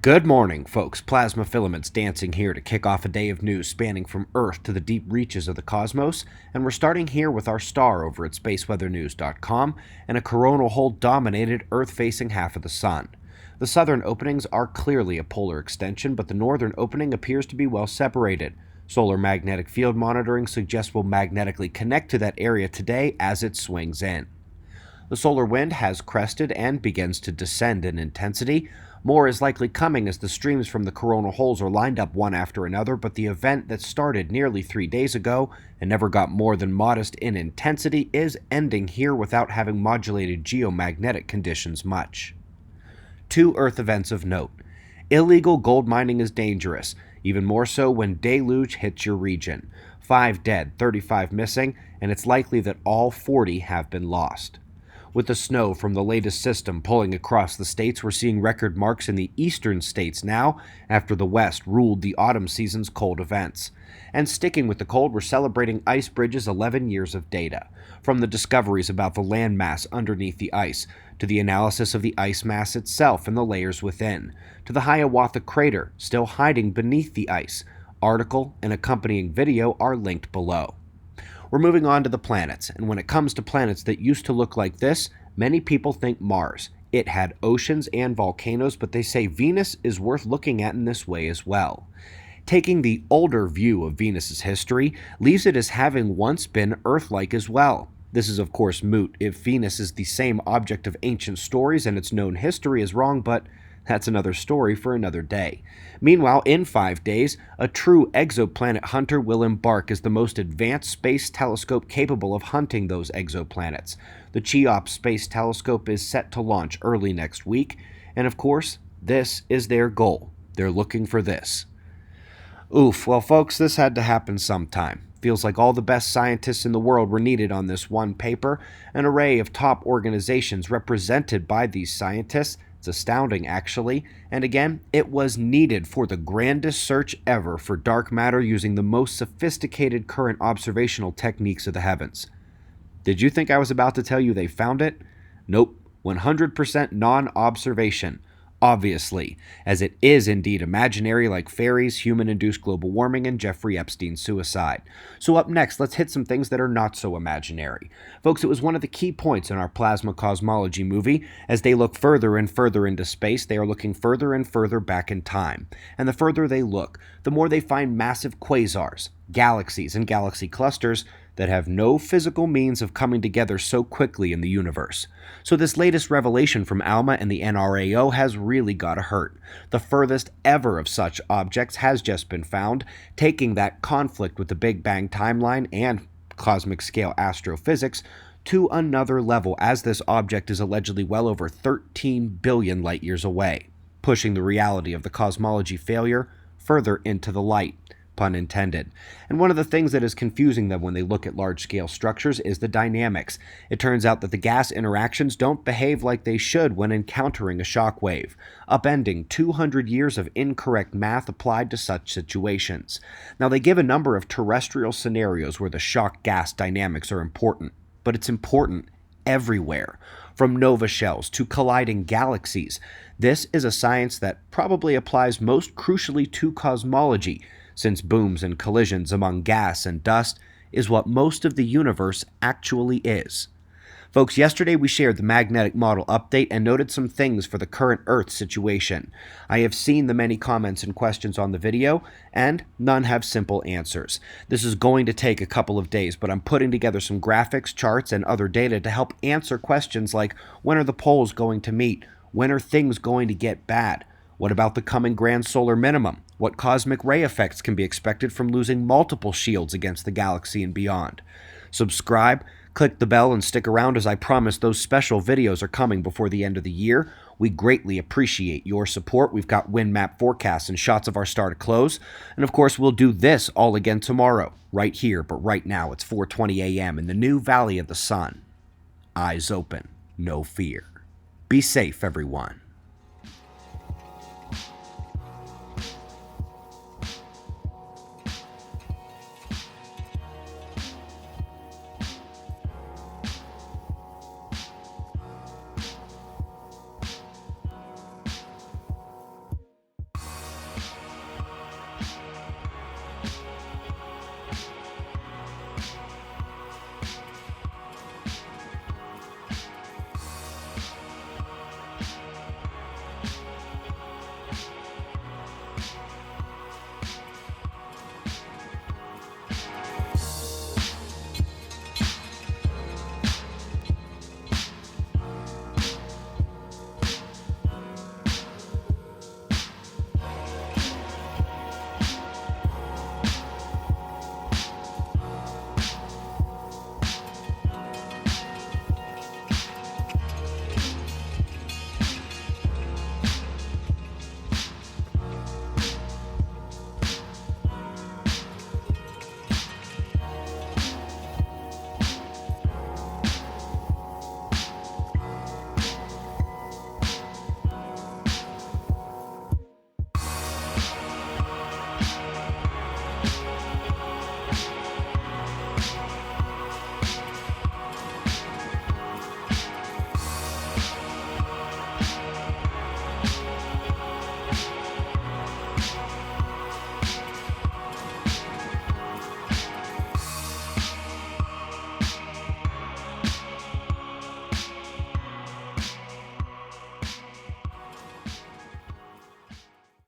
Good morning, folks. Plasma filaments dancing here to kick off a day of news spanning from Earth to the deep reaches of the cosmos, and we're starting here with our star over at spaceweathernews.com and a coronal hole-dominated Earth-facing half of the Sun. The southern openings are clearly a polar extension, but the northern opening appears to be well separated. Solar magnetic field monitoring suggests we'll magnetically connect to that area today as it swings in. The solar wind has crested and begins to descend in intensity. More is likely coming as the streams from the coronal holes are lined up one after another, but the event that started nearly 3 days ago and never got more than modest in intensity is ending here without having modulated geomagnetic conditions much. 2 Earth events of note. Illegal gold mining is dangerous, even more so when deluge hits your region. 5 dead, 35 missing, and it's likely that all 40 have been lost. With the snow from the latest system pulling across the states, we're seeing record marks in the eastern states now after the West ruled the autumn season's cold events. And sticking with the cold, we're celebrating Icebridge's 11 years of data. From the discoveries about the landmass underneath the ice, to the analysis of the ice mass itself and the layers within, to the Hiawatha crater still hiding beneath the ice. Article and accompanying video are linked below. We're moving on to the planets, and when it comes to planets that used to look like this, many people think Mars. It had oceans and volcanoes, but they say Venus is worth looking at in this way as well. Taking the older view of Venus's history leaves it as having once been Earth-like as well. This is of course moot if Venus is the same object of ancient stories and its known history is wrong, but that's another story for another day. Meanwhile, in 5 days, a true exoplanet hunter will embark as the most advanced space telescope capable of hunting those exoplanets. The Cheops Space Telescope is set to launch early next week, and of course, this is their goal. They're looking for this. Oof, well folks, this had to happen sometime. Feels like all the best scientists in the world were needed on this one paper, an array of top organizations represented by these scientists. It's astounding, actually, and again, it was needed for the grandest search ever for dark matter using the most sophisticated current observational techniques of the heavens. Did you think I was about to tell you they found it? Nope, 100% non-observation. Obviously, as it is indeed imaginary like fairies, human-induced global warming, and Jeffrey Epstein's suicide. So up next, let's hit some things that are not so imaginary. Folks, it was one of the key points in our plasma cosmology movie. As they look further and further into space, they are looking further and further back in time. And the further they look, the more they find massive quasars, galaxies, and galaxy clusters that have no physical means of coming together so quickly in the universe. So this latest revelation from ALMA and the NRAO has really gotta hurt. The furthest ever of such objects has just been found, taking that conflict with the Big Bang timeline and cosmic scale astrophysics to another level, as this object is allegedly well over 13 billion light years away, pushing the reality of the cosmology failure further into the light. Pun intended. And one of the things that is confusing them when they look at large-scale structures is the dynamics. It turns out that the gas interactions don't behave like they should when encountering a shock wave, upending 200 years of incorrect math applied to such situations. Now, they give a number of terrestrial scenarios where the shock gas dynamics are important, but it's important everywhere. From nova shells to colliding galaxies, this is a science that probably applies most crucially to cosmology, since booms and collisions among gas and dust is what most of the universe actually is. Folks, yesterday we shared the magnetic model update and noted some things for the current Earth situation. I have seen the many comments and questions on the video, and none have simple answers. This is going to take a couple of days, but I'm putting together some graphics, charts, and other data to help answer questions like, when are the poles going to meet? When are things going to get bad? What about the coming grand solar minimum? What cosmic ray effects can be expected from losing multiple shields against the galaxy and beyond? Subscribe, click the bell, and stick around as I promise those special videos are coming before the end of the year. We greatly appreciate your support. We've got wind map forecasts and shots of our star to close. And of course, we'll do this all again tomorrow, right here, but right now it's 4:20 a.m. in the new Valley of the Sun. Eyes open, no fear. Be safe, everyone.